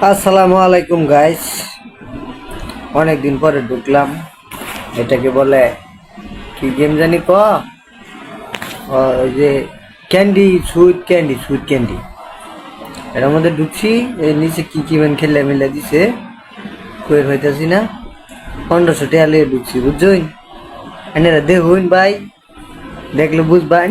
আসসালামু আলাইকুম গাইস, অনেকদিন পরে ঢুকলাম। এটাকে বলে কি গেম জানি ওই যে ক্যান্ডি সুইট ক্যান্ডি এটার মধ্যে ঢুকছি। এর নিচে কি কি ম্যান খেলে মিলে দিছে কইর হইতাছি না। 1500 টাকা লিয়ে ঢুকছি, বুঝছই। এনারা দেখুন ভাই, দেখলে বুঝবান।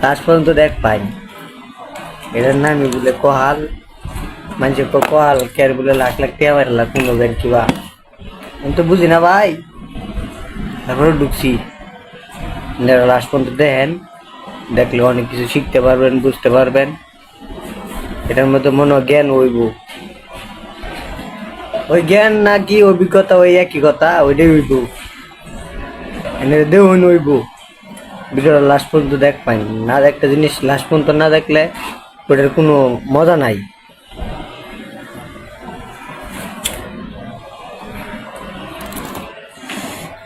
লাস্ট পর্যন্ত দেখ পাই। এটার নামই বলে কোহাল। মানুষ কোহাল কেয়ার বলে লাখ লাখ টাকা মারলা কোনো বের কিবা, আমি তো বুঝি না ভাই। তারপরে ঢুকছি। লাস্ট পর্যন্ত দেখেন, দেখলে অনেক কিছু শিখতে পারবেন, বুঝতে পারবেন। এটার মধ্যে মনে হয় জ্ঞান হইব, ওই জ্ঞান নাকি অভিজ্ঞতা ওই একই কথা, ওইটাই হইব। এনে দেখুন হইব। ভিডিওটা লাস্ট পর্যন্ত দেখ পাই না। একটা জিনিস লাস্ট পর্যন্ত না দেখলে ওটার কোনো মজা নাই।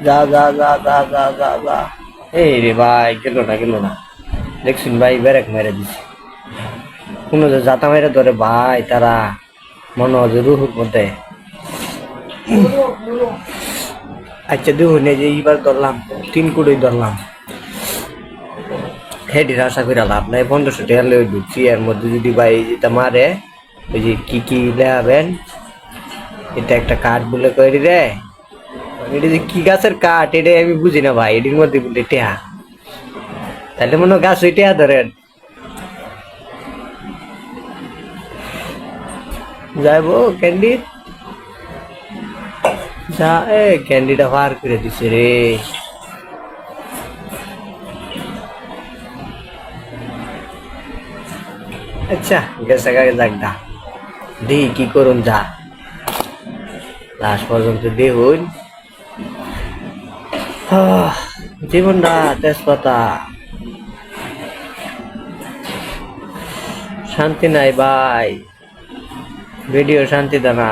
যা যা যা যা যা যা যা। এই রে ভাই, গেল না দেখছেন ভাই, ব্যারেক মেরে দিছে। কোনো যে জাতা মেরে ধরে ভাই, তারা মনে হয় যে রুহুর মধ্যে। আচ্ছা দেখুন, এই যে এইবার ধরলাম 3 কোটি ধরলাম। হেডির আশা করে লাভ নাই। 1500 টাকা লয়ে ঢুকছি। এর মধ্যে যদি ভাই যেটা মারে, ওই যে কি লেখাবেন, এটা একটা কাঠ বলে করি রে। এটা যে কি গাছের কাঠ এটা আমি বুঝি না ভাই। এটির মধ্যে বলে টেহা, তাহলে মনে হয় গাছ ওই টেহা ধরেন। যাইবো ক্যান্ডি যা। এ ক্যান্ডিটা পার করে দিছে রে। আচ্ছা গেছে গায়ে যাকডা, দেখি কি করুন। যা লাস্ট পর্যন্ত দেখুন। জীবনটা তেজপাতা, শান্তি নাই ভাই। ভিডিও শান্তি দানা।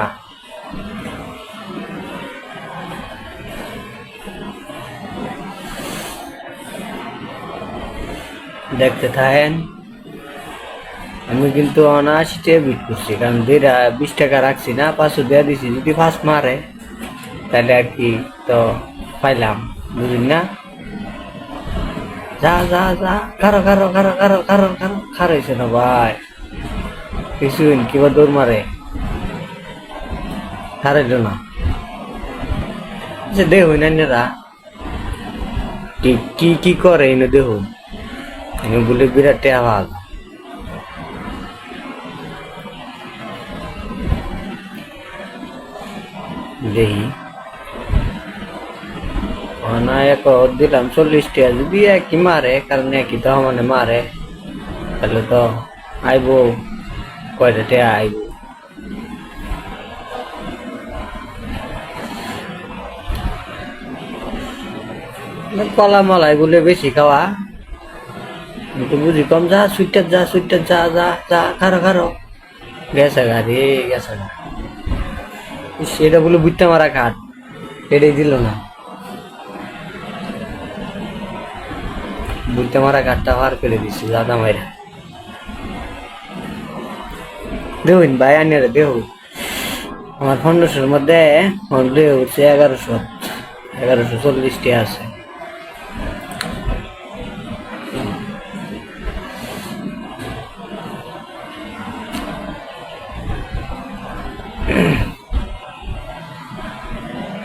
দেখতে থাকেন। আমি কিন্তু 79 টাকা বিট করছি, কারণ 20 টাকা রাখছি না, 500 দেওয়া দিছি। যদি ফার্স্ট মারে তাহলে আর কি তো পাইলাম, বুঝলি না। যা যা যা, খারাইছে না ভাই। কিছুদিন কিবা দৌড় মারে, খারাইল না। আচ্ছা দেখুন এনারা কি করে এনে দেখুন। এনে বলে বিরাট আওয়াজ। দেখি না, এক দিলাম 40 টাকা। যদি একই মারে, কারণ একই তো মানে মারে, তাহলে তো আইব কয়টা টাকা আইব। কলা মলাই বলে বেশি খাওয়া, কিন্তু বুঝি কম। যা সুইটার যা যা যা যা, খারো গেছে গাড়ি গেছে গা। সেটা বলে বুঝতে মারা কাঠ, এটাই দিল না। বুঝতে মারা কাঠটা পার করে দিচ্ছি দাদা মাইরা। দেখুন ভাই, আনিয়ারে দেখুন। আমার 1500-র মধ্যে হচ্ছে 1140 টাকা আছে।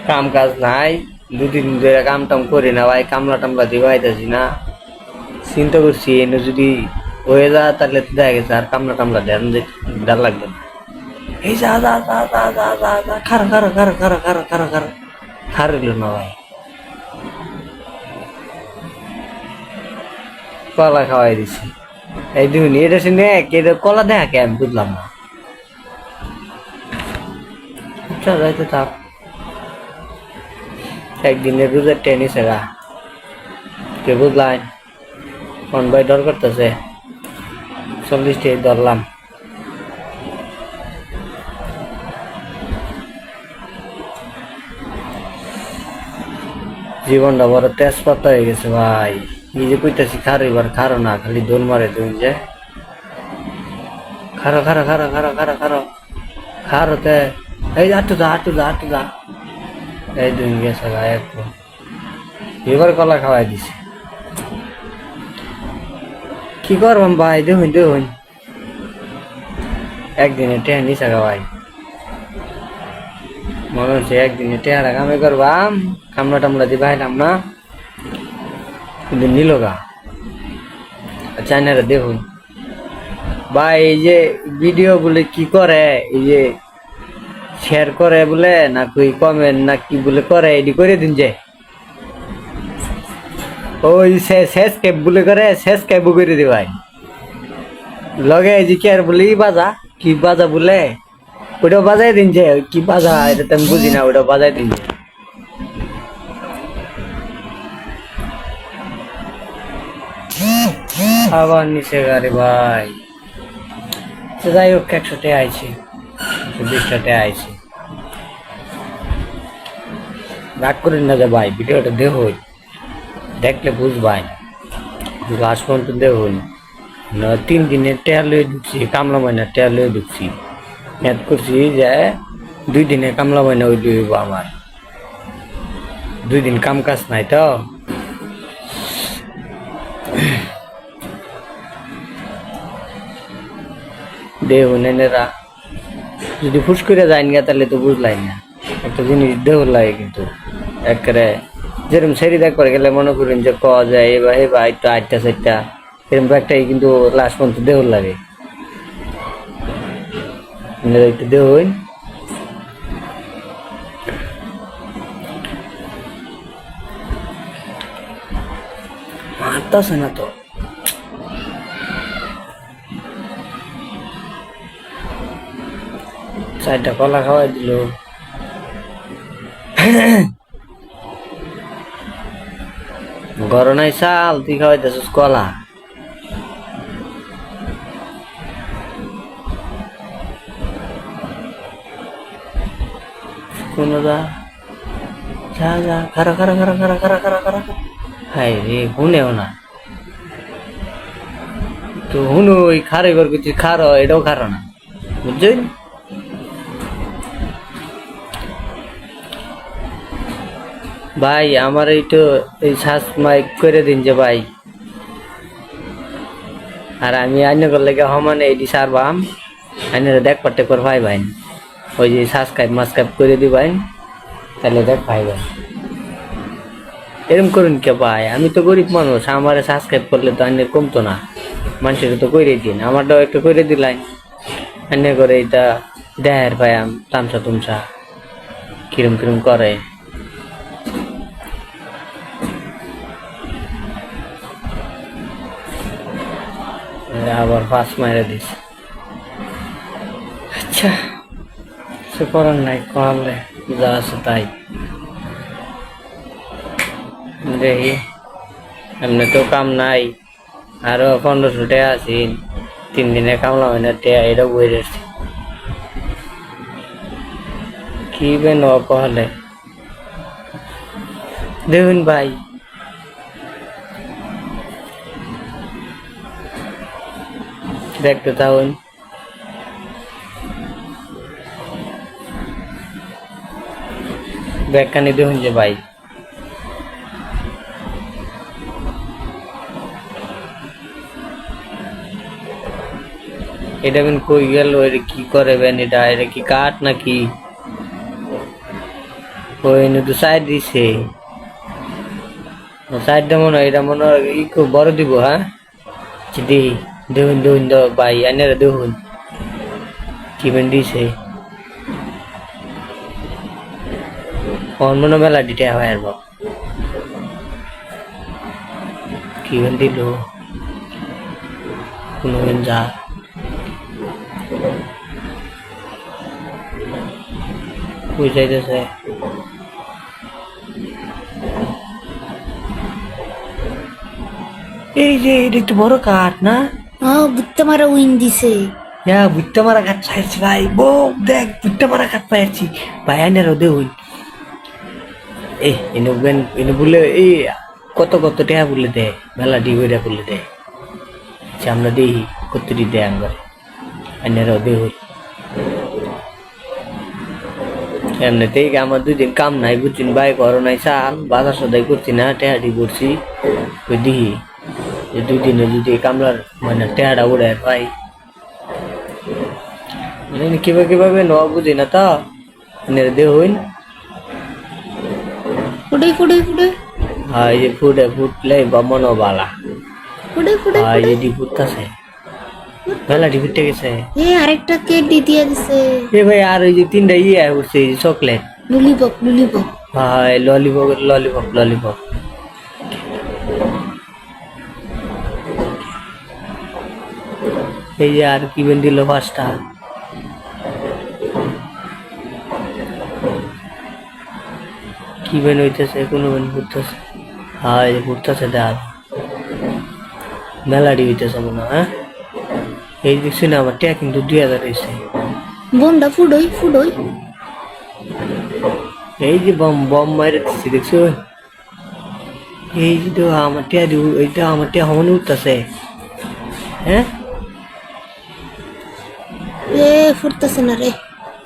কাম কাজ নাই, 2 দিন ধরে কাম টাম করি না ভাই। কামলা টামলা দিয়ে পাইতেছি না। চিন্তা করছি এনে যদি হয়ে যায় তাহলে দেখা গেছে আর কামলা টামলা দেওয়ার লাগবে না। এই যা যা যা যা যা যা যা, খারিল না ভাই। কলা খাওয়াই দিছি। এই দুই এটা শুনে কলা দেখা কে আমি বুঝলাম না। আচ্ছা যাইতে থাক, একদিনের রোজার টেনিস এরা কে বুঝলাই। কোন ভাই ডর করতেছে। 40 টাকা ধরলাম। জীবনটা বড় তেজপাতা হয়ে গেছে ভাই। নিজে কইতেছি খারো, এবার খারো না, খালি দৌড় মারে তুমি যে খারো খারো খারো খারো খারো খারো খারো তে এই আটু যা এই দুই গেছে গায়ে এবার কলা খাওয়াই দিছে কি করবাম ভাই দেখুন একদিনে টেহা নিচা ভাই মনে হচ্ছে একদিনে টেহারা কামে করবাম কামলা টামলা দিয়ে বাইলাম না কিন্তু নিল গা চাইনারা দেখুন ভাই এই যে ভিডিও বলে কি করে এই যে শেয়ার করে বলে না কই কমেন্ট না কি বলে করে এডি করে দিন যে ওই শেষ ক্যাব বলে করে শেষ ক্যাব করে দি ভাই লগে যে কি আর বলি বাজা কি বাজা বলে ওটা বাজাই দিন যে কি বাজা এটা তো আমি বুঝি না ওটা বাজাই দিন যে আবার নিচে গাড়ি ভাই যাই হোক 100 টাকা আইছে 120 টাকা আইছে রাগ করেন না যে ভাই ভিডিওটা দেখলে বুঝবাই লাস্ট পর্যন্ত দেখুন 3 দিনের টেয়া লয়ে ঢুকছি কামলা মাইনা টেয়া লয়ে ঢুকছি ম্যাথ করছি যে 2 দিনে কামলা মাইনা ওই লইব আমার 2 দিন কাম কাজ নাই তো দেখুন এনেরা যদি ফুস করে যাইন গা তাহলে তো বুঝলাই না একটা জিনিস দেহ লাগে কিন্তু একেবারে যেরকম সেরি দেখ করে গেলে মনে করেন যে ক যায় এবার একটু 8টা 4টা এরকম একটাই কিন্তু লাস্ট পর্যন্ত দেহ লাগে একটু দেহ মারতাছে না তো চারটা কলা খাওয়াই দিল গরম নাই চাল তুই খাওয়াইতেছিস কলা কোন যা খারা হাই রে শুনেও না তো শুনো ওই খারে ঘর কিছু খারো এটাও খারো না বুঝছেন ভাই আমার এই শ্বাস মাইক করে দিন যে ভাই আর আমি আইনে করলে সমানে এটি সারবাম আইনে দেখ পাটে কর ভাই ভাই ওই যে সাবস্ক্রাইব মাস্ক্রাইব করে দিবেন তাহলে দেখ ভাই ভাই এরকম করুন কে ভাই আমি তো গরিব মানুষ আমার সাবস্ক্রাইব করলে তো আইনের কমতো না মানুষের তো করে দিন আমারটাও একটু করে দিলাই আইনে করে এটা দেহের ভাই তামসা তুমসা কিরম করে আবার ফাঁস মারে দিস আচ্ছা সে করার নাই করলে যা আছে তাই দেখি এমনি তো কাম নাই আরো 1500 টাকা আছি 3 দিনে কামলা হয় না টাকা এটা বই রেছি কি বেন কহলে দেখুন ভাই দেখতে থাকুন ব্যাগখানি দেখুন যে ভাই এটা বেন কই গেল এটা কি করে বেন এটা কি কাঠ নাকি ওই তো সাইড দিছে সাইডটা মনে হয় এটা মনে হয় খুব বড় দিব হ্যাঁ দেখুন তো ভাই আইনারা দেখুন কি বেন দিছে মনে মেলা দিতে হয় আর কি বেন দিল কোনো বেন যা বুঝাইতেছে এই যে এটা একটু বড় কাঠ না বুঝতে মারা উইন দিছে হ্যাঁ বুঝতে মারা কাঠ চাইছি ভাই বউ দেখ বুঝতে মারা কাঠ পাইছি ভাই আইনের রোদে হই এনে বলে এই কত টাকা বলে দেয় মেলা ডি বইটা বলে দেয় আমরা দেখি কত দেয় আমরা আইনেরাও দেহ এমনিতেই আমার 2 দিন কাম নাই বুঝছেন ভাই করো নাই চাল বাজার সদাই করছি না টেহাটি করছি ওই দিহি যে 2 দিনে যদি কামলার মানে টেহাটা উড়ে ভাই কিভাবে কিভাবে নেওয়া বুঝি না তা এনে দেহ হইন ফুটে ফুটে ফুটে এই যে ফুটলে বা মনোবালা ফুটে ফুটে এই যে ফুটতাছে মেলাটি ফুটে গেছে আরেকটা কেক দিয়ে দিছে এ ভাই আর ওই যে 3টা ইয়ে উঠছে চকলেট ললিপপ ললিপপ ভাই ললিপপ ললিপপ ললিপপ এই যে আর কি বেন দিল 5টা কি বেন হইতেছে কোনো বেন ঘুরতেছে হ্যাঁ এই যে ঘুরতেছে ডাল মেলাডি হইতেছে মনে হ্যাঁ এই দেখছি না আমার ট্যাগ কিন্তু 2000 হয়েছে বোমটা ফুডই ফুডই এই যে বম বম মাইরে দিচ্ছি দেখছো এই যে তো আমার ট্যাগ এইটা আমার ট্যাগ হমনে উঠতেছে হ্যাঁ ফুটতেছে না রে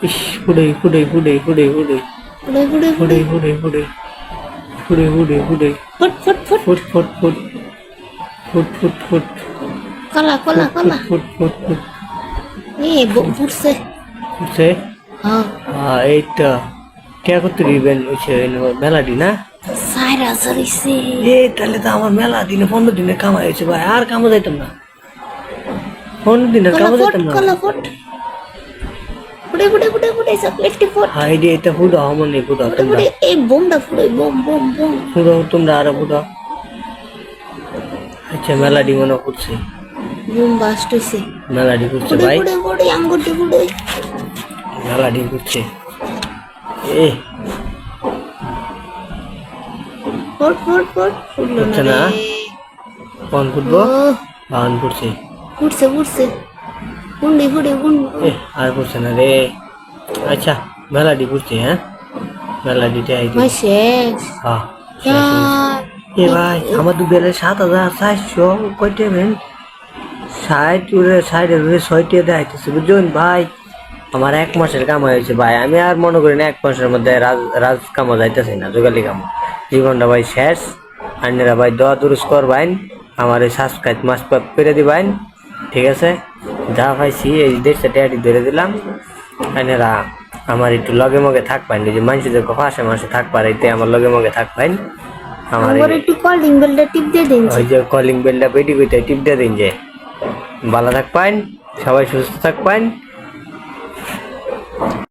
ইস ফুডই ফুডই ফুডই ফুডই ফুডই ফুটে ফুটে ফুডই ফুডই ফুডই ফুডই ফুডই ফুডই ফুট ফুট ফুট ফুট ফুট ফুট ফুট ফুট ফুট কলা কলা কলা ফুট ফুট ফুট বোম ফুটছে ফুটছে হ্যাঁ এইটা কে করতে দিবেন হচ্ছে মেলাডি না 4000 হইছে তাহলে তো আমার মেলা দিনে 15 দিনে কামাই হয়েছে ভাই আর কামও যাইতাম না 15 দিনে কামও যাইতাম না কলা ফুট ফুটে ফুটে ফুটে ফুটে চকলেটটি ফুট হাই রে এটা ফুটো হমনে ফুটো তোমরা ফুটে এই বোমটা ফুটে বোম বোম বোম ফুটো তোমরা আর ফুটো আচ্ছা মেলাডি মনে করছে বোম বাস্ট হইছে মেলাডি করছে ফুটে ভাই ফুটে ফুটে আঙ্গুরটি ফুটে মেলাডি করছে এ ফুট ফুট ফুট ফুটলো ফুটছে না না? রে কোন ফুটবো ও বাহন ফুটছে ফুটছে ফুটছে গুন্ডি ফুটে গুন্ডি আর ফুটছে না রে আচ্ছা মেলাডি ফুটছে হ্যাঁ মেলাডিটা আই মাই শেষ হ্যাঁ यार এ ভাই আমার তো বেলে 7400 কয়টা বেন 60 দেখাইতেছে বুঝছেন ভাই আমার 1 মাসের কামাই হয়েছে ভাই আমি আর মনে করি না 1 মাসের মধ্যে রাজ কামা যাইতেছে না জোগালি কামা জীবনটা ভাই শেষ আন্নারা ভাই দোয়া দুরুস করবেন আমার এই সাবস্ক্রাইব মাস্ট করে দিবেন ঠিক আছে যা পাইছি এই দেশটা ট্যাটি ধরে দিলাম আন্নারা আমার একটু লগে মগে থাকবেন যে মানুষদের পাশে মাসে থাকবার এতে আমার লগে মগে থাকবেন আমার আমার একটু কলিং বেলটা টিপ দিয়ে দিন ওই যে কলিং বেলটা পেটি কইতে টিপ দিয়ে দিন যে ভালো থাকবেন সবাই সুস্থ থাকবেন